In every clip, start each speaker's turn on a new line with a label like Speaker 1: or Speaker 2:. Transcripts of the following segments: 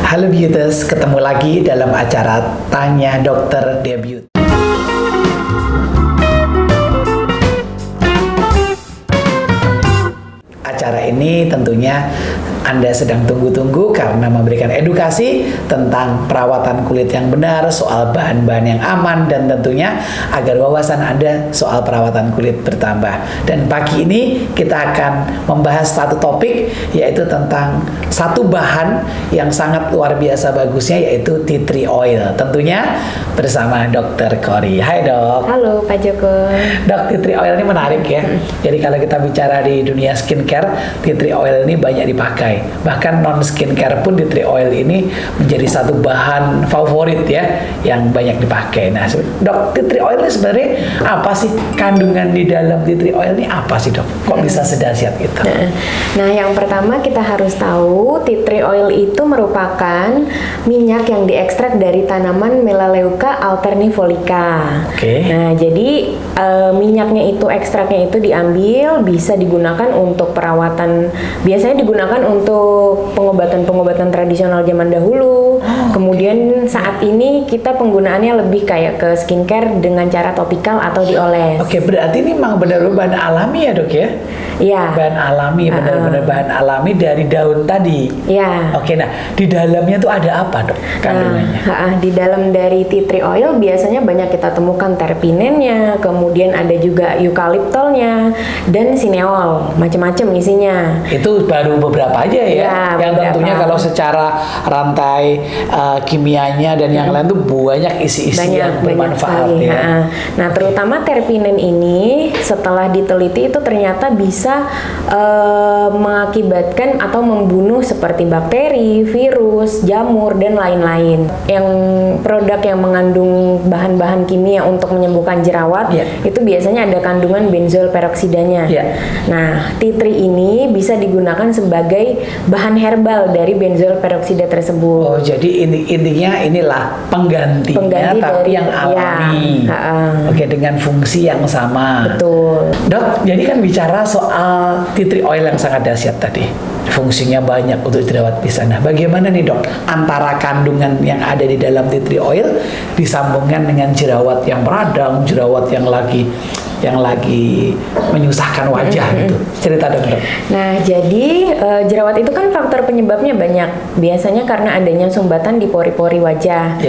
Speaker 1: Halo Beauters, ketemu lagi dalam acara Tanya Dokter Debut. Acara ini tentunya Anda sedang tunggu-tunggu karena memberikan edukasi tentang perawatan kulit yang benar, soal bahan-bahan yang aman, dan tentunya agar wawasan Anda soal perawatan kulit bertambah. Dan pagi ini kita akan membahas satu topik, yaitu tentang satu bahan yang sangat luar biasa bagusnya, yaitu tea tree oil. Tentunya bersama Dr. Kori. Hai dok.
Speaker 2: Halo Pak Joko.
Speaker 1: Dok, tea tree oil ini menarik ya. Jadi kalau kita bicara di dunia skincare, tea tree oil ini banyak dipakai. Bahkan non skincare pun tea tree oil ini menjadi satu bahan favorit ya, yang banyak dipakai. Nah dok, tea tree oil ini sebenarnya apa sih? Kandungan di dalam tea tree oil ini apa sih dok? Kok bisa sedahsyat itu?
Speaker 2: Nah yang pertama kita harus tahu tea tree oil itu merupakan minyak yang diekstrak dari tanaman Melaleuca alternifolica. Nah jadi minyaknya itu, ekstraknya itu diambil, bisa digunakan untuk perawatan, biasanya digunakan untuk pengobatan-pengobatan tradisional zaman dahulu. Kemudian saat ini kita penggunaannya lebih kayak ke skincare dengan cara topikal atau dioles.
Speaker 1: Oke, berarti ini memang benar-benar bahan alami ya dok ya?
Speaker 2: Iya.
Speaker 1: Bahan alami, benar-benar bahan alami dari daun tadi.
Speaker 2: Iya.
Speaker 1: Oke, nah di dalamnya tuh ada apa dok kandungannya?
Speaker 2: Di dalam dari tea tree oil biasanya banyak kita temukan terpinennya, kemudian ada juga eukaliptolnya dan sineol, macam-macam isinya.
Speaker 1: Itu baru beberapa aja ya, yang
Speaker 2: beberapa.
Speaker 1: tentunya kalau secara rantai kimianya dan yang lain tuh banyak isi-isi yang bermanfaat ya.
Speaker 2: Nah terutama terpinen ini setelah diteliti itu ternyata bisa mengakibatkan atau membunuh seperti bakteri, virus, jamur dan lain-lain. Yang produk yang mengandung bahan-bahan kimia untuk menyembuhkan jerawat itu biasanya ada kandungan benzoil peroksidanya. Nah tea tree ini bisa digunakan sebagai bahan herbal dari benzoil peroksida tersebut.
Speaker 1: Oh, jadi intinya inilah pengganti tapi yang alami. Oke, dengan fungsi yang sama.
Speaker 2: Betul.
Speaker 1: Dok, jadi kan bicara soal tea tree oil yang sangat dahsyat tadi. Fungsinya banyak untuk jerawat bisa. Nah, bagaimana nih dok antara kandungan yang ada di dalam tea tree oil disambungkan dengan jerawat yang meradang, jerawat yang lagi menyusahkan wajah gitu. Cerita dong dok.
Speaker 2: Nah jadi jerawat itu kan faktor penyebabnya banyak. Biasanya karena adanya sumbatan di pori-pori wajah.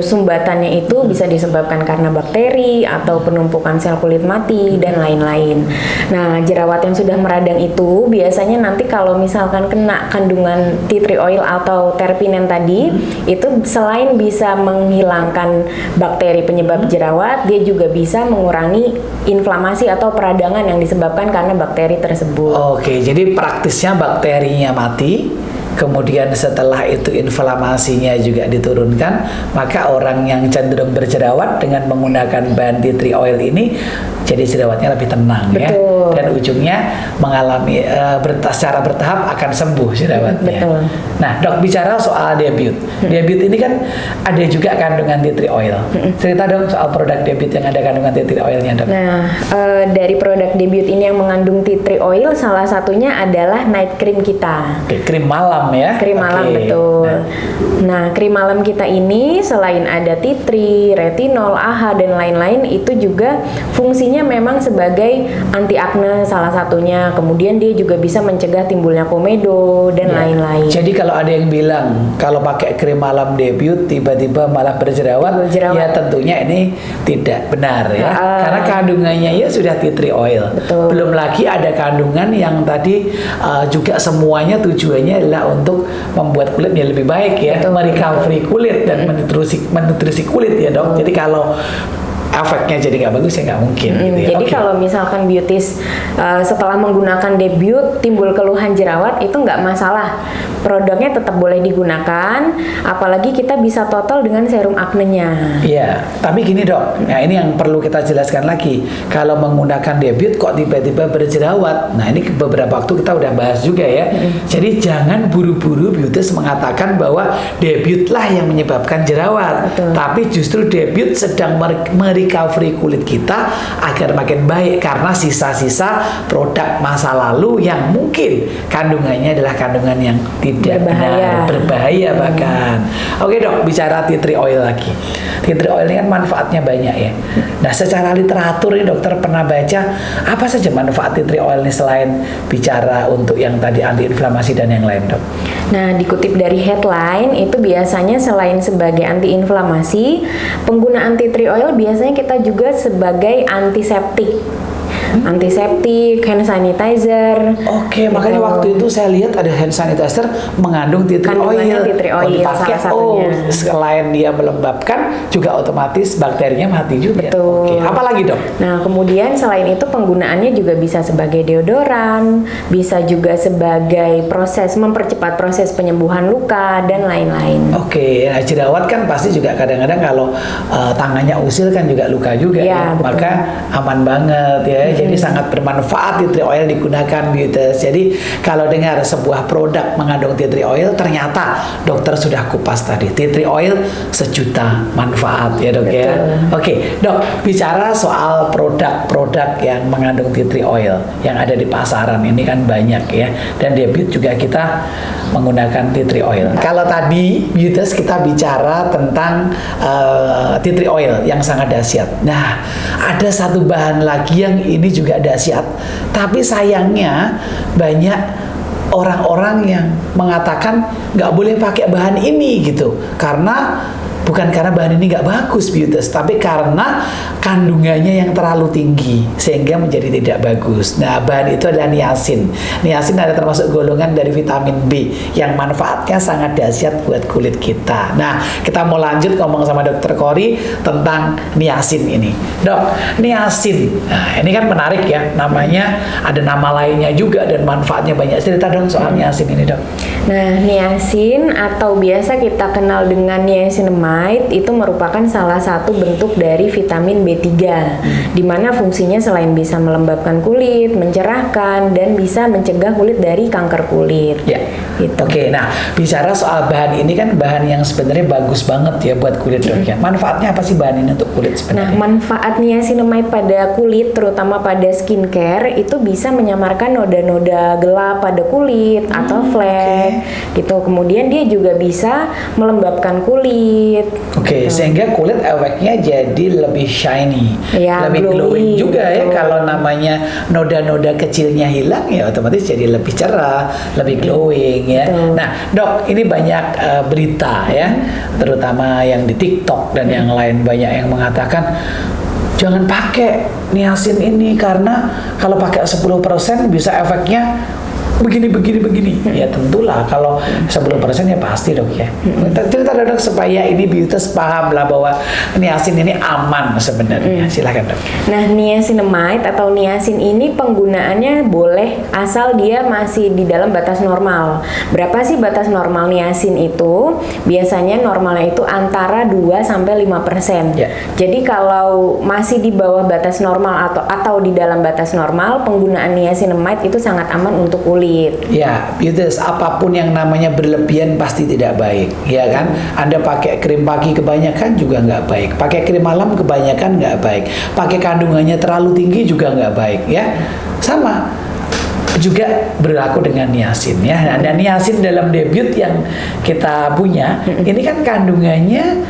Speaker 2: Sumbatannya itu bisa disebabkan karena bakteri atau penumpukan sel kulit mati dan lain-lain. Nah jerawat yang sudah meradang itu biasanya nanti kalau misalkan kena kandungan tea tree oil atau terpinen tadi, itu selain bisa menghilangkan bakteri penyebab jerawat, dia juga bisa mengurangi inflamasi atau peradangan yang disebabkan karena bakteri tersebut.
Speaker 1: Oke, jadi praktisnya bakterinya mati, kemudian setelah itu inflamasinya juga diturunkan, maka orang yang cenderung berjerawat dengan menggunakan bahan tea tree oil ini jadi jerawatnya lebih tenang.
Speaker 2: Betul.
Speaker 1: Ya, dan ujungnya mengalami secara bertahap akan sembuh jerawatnya.
Speaker 2: Betul.
Speaker 1: Nah dok, bicara soal debut, debut ini kan ada juga kandungan tea tree oil. Cerita dong soal produk debut yang ada kandungan tea tree oilnya dok.
Speaker 2: Nah dari produk debut ini yang mengandung tea tree oil, salah satunya adalah night cream kita.
Speaker 1: Krim malam ya.
Speaker 2: Krim malam, betul. Nah krim malam kita ini selain ada tea tree, retinol, AHA dan lain-lain, itu juga fungsinya memang sebagai anti akne salah satunya. Kemudian dia juga bisa mencegah timbulnya komedo dan lain-lain.
Speaker 1: Jadi kalau ada yang bilang kalau pakai krim malam debut tiba-tiba malah berjerawat, ya tentunya ini tidak benar ya. Karena kandungannya ya sudah tea tree oil.
Speaker 2: Betul.
Speaker 1: Belum lagi ada kandungan yang tadi juga semuanya tujuannya adalah untuk membuat kulitnya lebih baik ya, merecovery kulit dan menutrisi kulit ya dok. Jadi kalau efeknya jadi nggak bagus ya nggak mungkin gitu ya.
Speaker 2: Jadi kalau misalkan beauties setelah menggunakan debut timbul keluhan jerawat, itu nggak masalah, produknya tetap boleh digunakan, apalagi kita bisa total dengan serum aknenya.
Speaker 1: Iya, tapi gini dok, nah ini yang perlu kita jelaskan lagi, kalau menggunakan debut kok tiba-tiba berjerawat, nah ini beberapa waktu kita udah bahas juga ya. Jadi jangan buru-buru beauties mengatakan bahwa debutlah yang menyebabkan jerawat. Tapi justru debut sedang merecovery kulit kita agar makin baik karena sisa-sisa produk masa lalu yang mungkin kandungannya adalah kandungan yang tidak berbahaya bahkan. Oke dok, bicara tea tree oil lagi. Tea tree oil ini kan manfaatnya banyak ya. Nah secara literatur ini dokter pernah baca apa saja manfaat tea tree oil ini selain bicara untuk yang tadi antiinflamasi dan yang lain dok?
Speaker 2: Nah dikutip dari headline itu biasanya selain sebagai antiinflamasi, penggunaan tea tree oil biasanya kita juga sebagai antiseptik. Antiseptik, hand sanitizer.
Speaker 1: Oke, makanya waktu itu saya lihat ada hand sanitizer mengandung tea tree oil.
Speaker 2: Salah satunya.
Speaker 1: Selain dia melembabkan, juga otomatis bakterinya mati juga.
Speaker 2: Betul.
Speaker 1: Oke, apalagi dok?
Speaker 2: Nah, kemudian selain itu penggunaannya juga bisa sebagai deodoran, bisa juga sebagai mempercepat proses penyembuhan luka dan lain-lain.
Speaker 1: Oke, nah, jerawat kan pasti juga kadang-kadang kalau tangannya usil kan juga luka juga ya. Maka aman banget ya. Jadi sangat bermanfaat tea tree oil digunakan Beauters. Jadi kalau dengar sebuah produk mengandung tea tree oil, ternyata dokter sudah kupas tadi. Tea tree oil sejuta manfaat ya dok. Betul. Ya. Oke dok, bicara soal produk-produk yang mengandung tea tree oil yang ada di pasaran ini kan banyak ya. Dan debut juga kita menggunakan tea tree oil. Kalau tadi Beauters kita bicara tentang tea tree oil yang sangat dahsyat. Nah, ada satu bahan lagi yang ini juga dahsyat, tapi sayangnya banyak orang-orang yang mengatakan nggak boleh pakai bahan ini gitu, karena bukan karena bahan ini nggak bagus Beauters, tapi karena kandungannya yang terlalu tinggi sehingga menjadi tidak bagus. Nah, bahan itu adalah niacin. Niacin ada termasuk golongan dari vitamin B yang manfaatnya sangat dahsyat buat kulit kita. Nah, kita mau lanjut ngomong sama Dokter Kori tentang niacin ini. Dok, niacin. Nah, ini kan menarik ya, namanya ada nama lainnya juga dan manfaatnya banyak. Cerita dong soal niacin ini, Dok.
Speaker 2: Nah, niacin atau biasa kita kenal dengan niacinamide itu merupakan salah satu bentuk dari vitamin B3 di mana fungsinya selain bisa melembabkan kulit, mencerahkan, dan bisa mencegah kulit dari kanker kulit.
Speaker 1: Ya. Gitu. Oke, nah bicara soal bahan ini kan bahan yang sebenarnya bagus banget ya buat kulit dok ya. Manfaatnya apa sih bahan ini untuk kulit sebenarnya?
Speaker 2: Nah, manfaat niacinamide pada kulit terutama pada skincare itu bisa menyamarkan noda-noda gelap pada kulit atau flek gitu. Kemudian dia juga bisa melembabkan kulit.
Speaker 1: Oke, sehingga kulit efeknya jadi lebih shiny,
Speaker 2: ya,
Speaker 1: lebih glowing juga ya. Kalau namanya noda-noda kecilnya hilang ya otomatis jadi lebih cerah, lebih glowing ya. Nah, dok, ini banyak berita ya, terutama yang di TikTok dan yang lain banyak yang mengatakan jangan pakai niacin ini karena kalau pakai 10% bisa efeknya begini. Ya tentulah kalau 10% ya pasti dok ya. Cerita dok supaya ini Beauters paham lah bahwa niacin ini aman sebenarnya. Silakan dok.
Speaker 2: Nah, niacinamide atau niacin ini penggunaannya boleh asal dia masih di dalam batas normal. Berapa sih batas normal niacin itu? Biasanya normalnya itu antara 2 sampai 5%. Ya. Jadi kalau masih di bawah batas normal atau di dalam batas normal, penggunaan niacinamide itu sangat aman untuk kulit.
Speaker 1: Ya, Beauters, apapun yang namanya berlebihan pasti tidak baik, ya kan? Anda pakai krim pagi kebanyakan juga nggak baik, pakai krim malam kebanyakan nggak baik, pakai kandungannya terlalu tinggi juga nggak baik, ya. Sama juga berlaku dengan niacin ya. Dan niacin dalam debut yang kita punya, ini kan kandungannya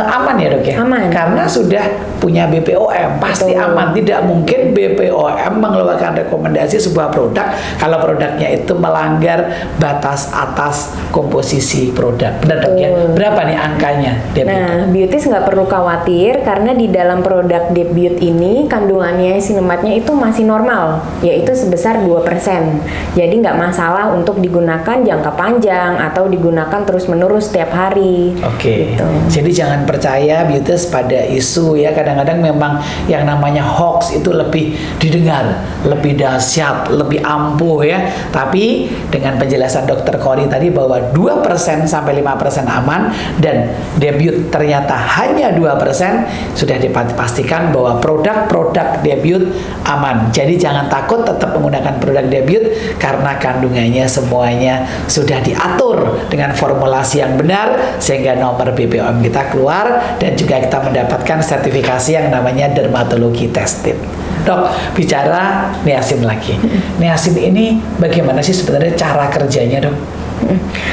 Speaker 1: aman ya dok ya?
Speaker 2: Aman.
Speaker 1: Karena sudah punya BPOM, pasti aman. Tidak mungkin BPOM mengeluarkan rekomendasi sebuah produk kalau produknya itu melanggar batas atas komposisi produk. Benar dok ya? Berapa nih angkanya debut?
Speaker 2: Nah, Beautys nggak perlu khawatir karena di dalam produk debut ini kandungannya niacinamide-nya itu masih normal, yaitu sebesar 2%. Jadi nggak masalah untuk digunakan jangka panjang atau digunakan terus-menerus setiap hari.
Speaker 1: Oke.
Speaker 2: Gitu.
Speaker 1: Jadi jangan percaya Beautys pada isu ya. Kadang-kadang memang yang namanya hoax itu lebih didengar, lebih dahsyat, lebih ampuh ya. Tapi dengan penjelasan Dokter Kori tadi bahwa 2% sampai 5% aman dan debut ternyata hanya 2%, sudah dipastikan bahwa produk-produk debut aman. Jadi jangan takut, tetap menggunakan produk debut karena kandungannya semuanya sudah diatur dengan formulasi yang benar sehingga nomor BPOM kita keluar dan juga kita mendapatkan sertifikasi yang namanya dermatologi tested. Dok, bicara niacin lagi. Niacin ini bagaimana sih sebenarnya cara kerjanya, Dok?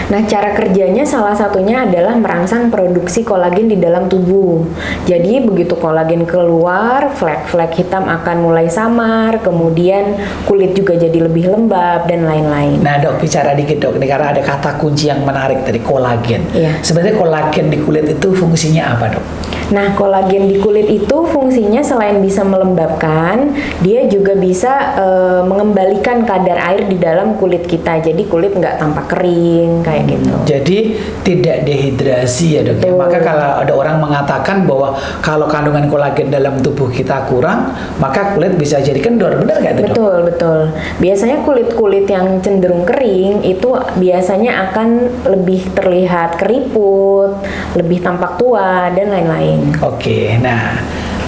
Speaker 2: Nah, cara kerjanya salah satunya adalah merangsang produksi kolagen di dalam tubuh. Jadi begitu kolagen keluar, flek-flek hitam akan mulai samar, kemudian kulit juga jadi lebih lembab dan lain-lain.
Speaker 1: Nah, Dok, bicara dikit, Dok, ini karena ada kata kunci yang menarik dari kolagen.
Speaker 2: Iya.
Speaker 1: Sebenarnya kolagen di kulit itu fungsinya apa, Dok?
Speaker 2: Nah, kolagen di kulit itu fungsinya selain bisa melembabkan, dia juga bisa mengembalikan kadar air di dalam kulit kita. Jadi kulit nggak tampak kering kayak gitu.
Speaker 1: Jadi tidak dehidrasi ya, Dok. Ya? Maka kalau ada orang mengatakan bahwa kalau kandungan kolagen dalam tubuh kita kurang, maka kulit bisa jadi kendor. Benar nggak, Dok?
Speaker 2: Betul, betul. Biasanya kulit-kulit yang cenderung kering itu biasanya akan lebih terlihat keriput, lebih tampak tua dan lain-lain.
Speaker 1: Oke, nah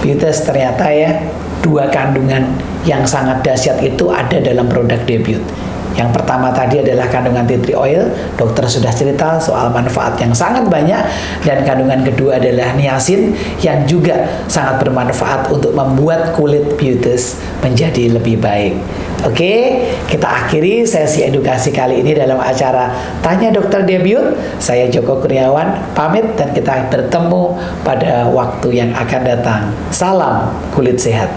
Speaker 1: Beauteous ternyata ya 2 kandungan yang sangat dahsyat itu ada dalam produk debut. Yang pertama tadi adalah kandungan tea tree oil, dokter sudah cerita soal manfaat yang sangat banyak, dan kandungan kedua adalah niacin yang juga sangat bermanfaat untuk membuat kulit Beauteous menjadi lebih baik. Oke, kita akhiri sesi edukasi kali ini dalam acara Tanya Dokter Debut. Saya Joko Kurniawan pamit dan kita bertemu pada waktu yang akan datang. Salam kulit sehat.